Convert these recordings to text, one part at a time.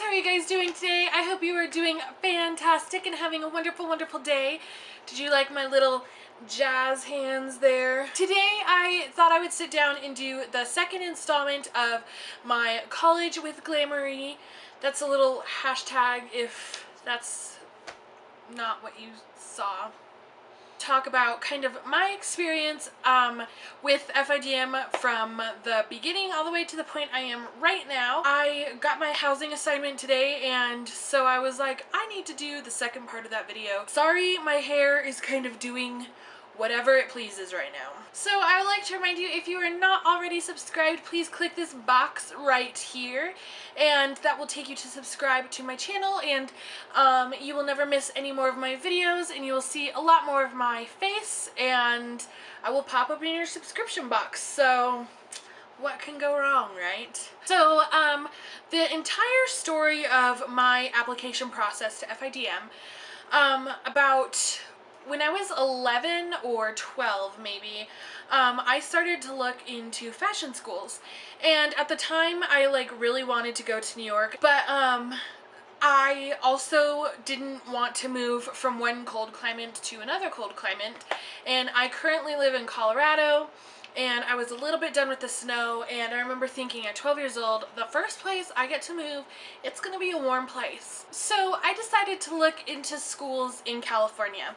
How are you guys doing today? I hope you are doing fantastic and having a wonderful, wonderful day. Did you like my little jazz hands there? Today I thought I would sit down and do the second installment of my College with Glammies. That's a little hashtag if that's not what you saw. Talk about kind of my experience with FIDM from the beginning all the way to the point I am right now. I got my housing assignment today, and so I was like, I need to do the second part of that video. Sorry, my hair is kind of doing whatever it pleases right now. So I would like to remind you, if you are not already subscribed, please click this box right here, and that will take you to subscribe to my channel, and you will never miss any more of my videos, and you will see a lot more of my face, and I will pop up in your subscription box. So what can go wrong, right? So the entire story of my application process to FIDM, about when I was 11 or 12 maybe, I started to look into fashion schools, and at the time I like really wanted to go to New York, but I also didn't want to move from one cold climate to another cold climate, and I currently live in Colorado, and I was a little bit done with the snow, and I remember thinking at 12 years old, the first place I get to move, it's gonna be a warm place. So I decided to look into schools in California,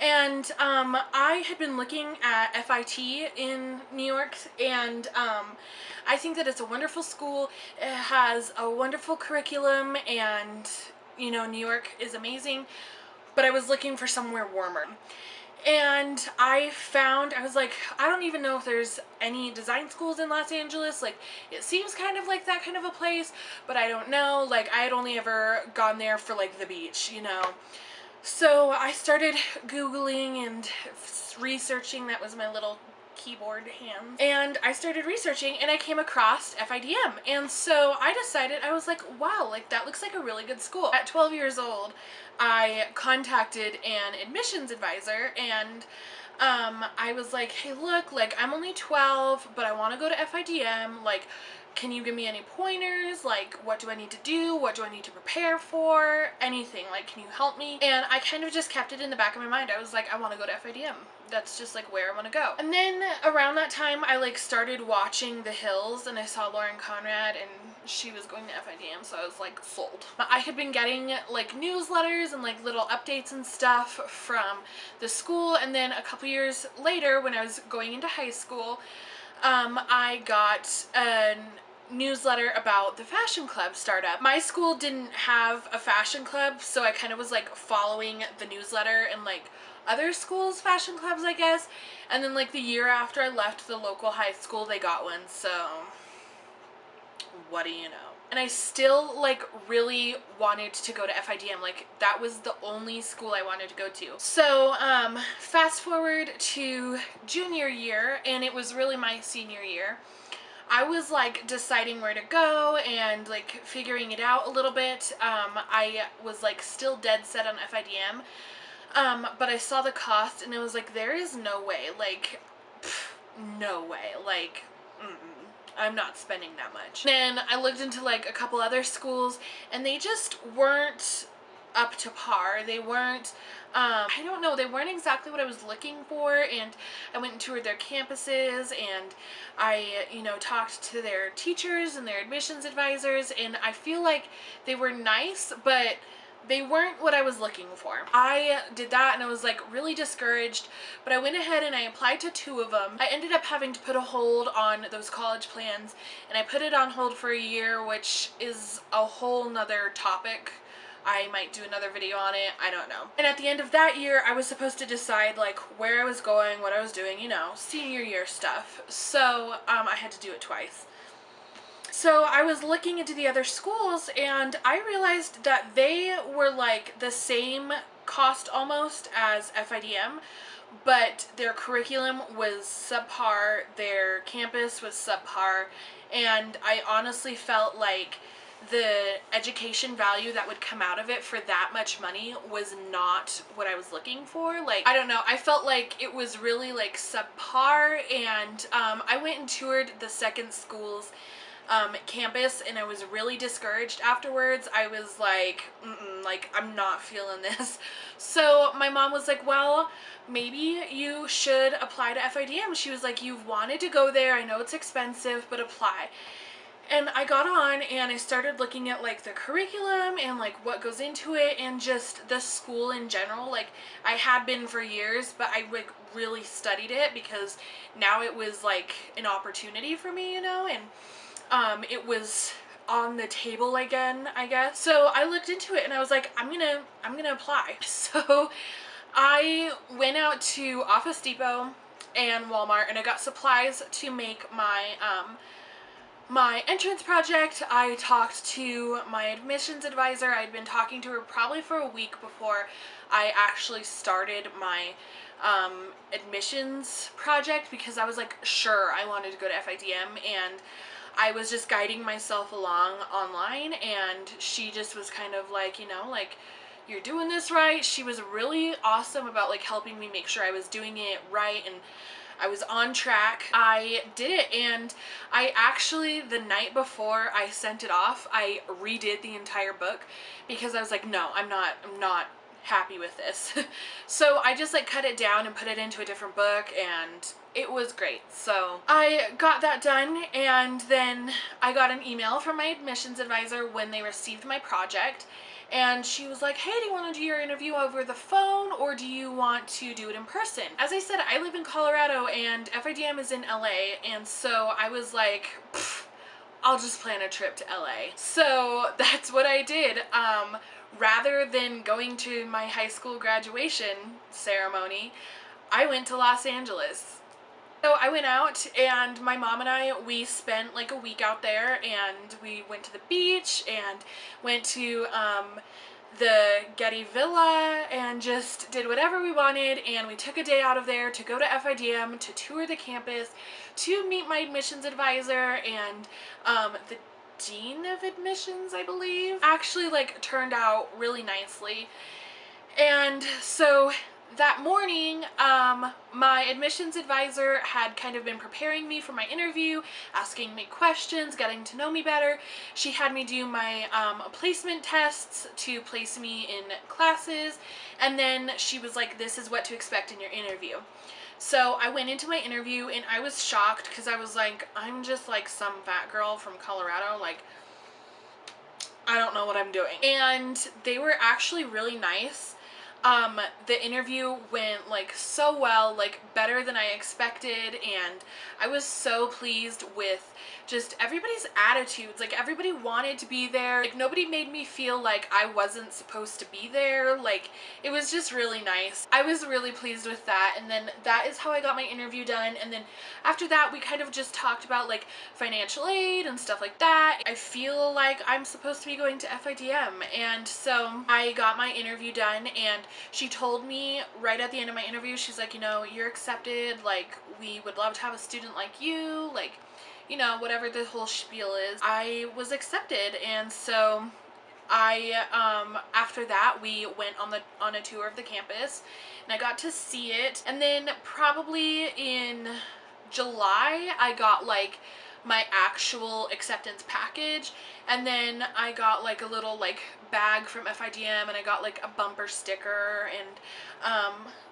and I had been looking at FIT in New York, and I think that it's a wonderful school. It has a wonderful curriculum, and you know, New York is amazing, but I was looking for somewhere warmer. And I was like, I don't even know if there's any design schools in Los Angeles. Like, it seems kind of like that kind of a place, but I don't know. Like, I had only ever gone there for like the beach, you know. So I started Googling and researching. That was my little keyboard hand. And I started researching, and I came across FIDM. And so I decided, I was like, wow, like that looks like a really good school. At 12 years old, I contacted an admissions advisor, and I was like, hey, look, like I'm only 12, but I want to go to FIDM. Like, can you give me any pointers? Like, what do I need to do? What do I need to prepare for? Anything. Like, can you help me? And I kind of just kept it in the back of my mind. I was like, I want to go to FIDM. That's just like where I want to go. And then around that time, I like started watching The Hills, and I saw Lauren Conrad, and she was going to FIDM, so I was like sold. I had been getting like newsletters and like little updates and stuff from the school, and then a couple years later, when I was going into high school, I got a newsletter about the fashion club startup. My school didn't have a fashion club, so I kind of was like following the newsletter and like other schools' fashion clubs, I guess. And then like the year after I left the local high school, they got one, so what do you know? And I still like really wanted to go to FIDM. Like, that was the only school I wanted to go to. So fast forward to junior year, and it was really my senior year. I was like deciding where to go and like figuring it out a little bit. I was like still dead set on FIDM, but I saw the cost, and it was like, there is no way, like, no way, like, I'm not spending that much. Then I looked into like a couple other schools, and they just weren't up to par. They weren't, I don't know, they weren't exactly what I was looking for. And I went and toured their campuses, and I, you know, talked to their teachers and their admissions advisors, and I feel like they were nice, but they weren't what I was looking for. I did that, and I was like really discouraged, but I went ahead and I applied to 2 of them. I ended up having to put a hold on those college plans, and I put it on hold for a year, which is a whole nother topic. I might do another video on it, I don't know. And at the end of that year, I was supposed to decide like where I was going, what I was doing, you know, senior year stuff. So I had to do it twice. So I was looking into the other schools, and I realized that they were like the same cost almost as FIDM, but their curriculum was subpar, their campus was subpar, and I honestly felt like the education value that would come out of it for that much money was not what I was looking for. Like, I don't know, I felt like it was really like subpar, and I went and toured the second schools campus, and I was really discouraged afterwards. I was like, like, I'm not feeling this. So my mom was like, well, maybe you should apply to FIDM. She was like, you've wanted to go there. I know it's expensive, but apply. And I got on and I started looking at like the curriculum and like what goes into it and just the school in general. Like, I had been for years, but I like really studied it because now it was like an opportunity for me, you know, and it was on the table again, I guess. So I looked into it and I was like, I'm gonna apply. So I went out to Office Depot and Walmart and I got supplies to make my entrance project. I talked to my admissions advisor. I'd been talking to her probably for a week before I actually started my admissions project because I was like sure I wanted to go to FIDM, and I was just guiding myself along online, and she just was kind of like, you know, like, you're doing this right. She was really awesome about like helping me make sure I was doing it right and I was on track. I did it, and I actually, the night before I sent it off, I redid the entire book because I was like, no, I'm not happy with this. So I just like cut it down and put it into a different book, and it was great. So I got that done, and then I got an email from my admissions advisor when they received my project. And she was like, hey, do you want to do your interview over the phone or do you want to do it in person? As I said, I live in Colorado and FIDM is in LA, and so I was like, I'll just plan a trip to LA. So that's what I did. Rather than going to my high school graduation ceremony, I went to Los Angeles. So I went out, and my mom and I, we spent like a week out there, and we went to the beach and went to the Getty Villa and just did whatever we wanted, and we took a day out of there to go to FIDM to tour the campus, to meet my admissions advisor and the dean of admissions, I believe. Actually like turned out really nicely. And so that morning, my admissions advisor had kind of been preparing me for my interview, asking me questions, getting to know me better. She had me do my placement tests to place me in classes, and then she was like, this is what to expect in your interview. So I went into my interview and I was shocked because I was like, I'm just like some fat girl from Colorado, like, I don't know what I'm doing. And they were actually really nice. The interview went like so well, like better than I expected, and I was so pleased with just everybody's attitudes. Like, everybody wanted to be there. Like, nobody made me feel like I wasn't supposed to be there. Like, it was just really nice. I was really pleased with that, and then that is how I got my interview done. And then after that, we kind of just talked about like financial aid and stuff like that. I feel like I'm supposed to be going to FIDM, and so I got my interview done, and she told me right at the end of my interview, she's like, you know, you're accepted, like, we would love to have a student like you, like, you know, whatever the whole spiel is. I was accepted, and so I after that we went on a tour of the campus, and I got to see it. And then probably in July I got like my actual acceptance package, and then I got like a little like bag from FIDM, and I got like a bumper sticker and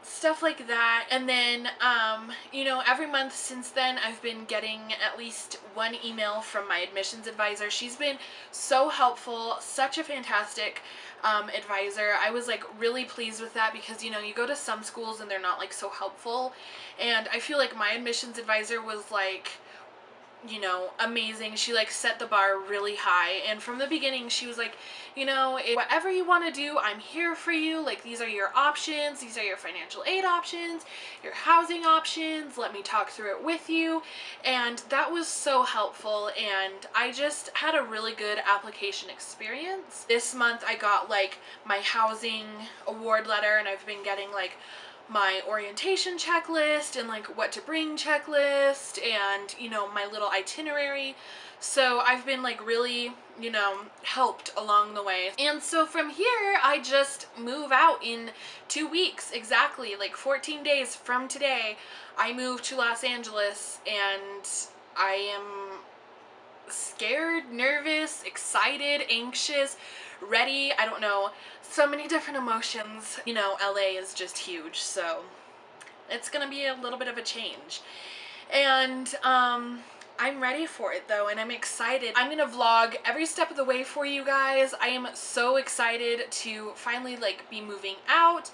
stuff like that. And then you know, every month since then I've been getting at least one email from my admissions advisor. She's been so helpful, such a fantastic advisor. I was like really pleased with that because, you know, you go to some schools and they're not like so helpful, and I feel like my admissions advisor was like, you know, amazing. She like set the bar really high, and from the beginning she was like, you know, whatever you want to do, I'm here for you. Like, these are your options, these are your financial aid options, your housing options, let me talk through it with you. And that was so helpful, and I just had a really good application experience. This month I got like my housing award letter, and I've been getting like my orientation checklist and like what to bring checklist, and, you know, my little itinerary. So I've been like really, you know, helped along the way. And so from here I just move out in 2 weeks, exactly like 14 days from today. I move to Los Angeles, and I am scared, nervous, excited, anxious, ready, I don't know, so many different emotions. You know, LA is just huge, so it's gonna be a little bit of a change. And I'm ready for it though, and I'm excited. I'm gonna vlog every step of the way for you guys. I am so excited to finally like be moving out.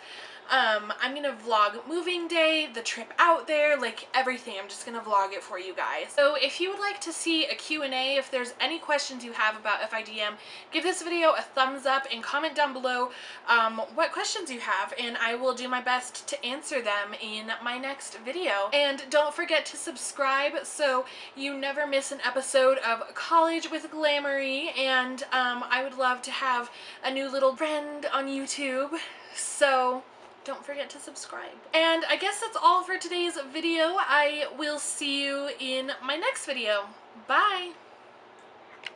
I'm gonna vlog moving day, the trip out there, like everything. I'm just gonna vlog it for you guys. So if you would like to see a Q&A, if there's any questions you have about FIDM, give this video a thumbs up and comment down below what questions you have, and I will do my best to answer them in my next video. And don't forget to subscribe so you never miss an episode of College with Glammy, and I would love to have a new little friend on YouTube, so don't forget to subscribe. And I guess that's all for today's video. I will see you in my next video. Bye!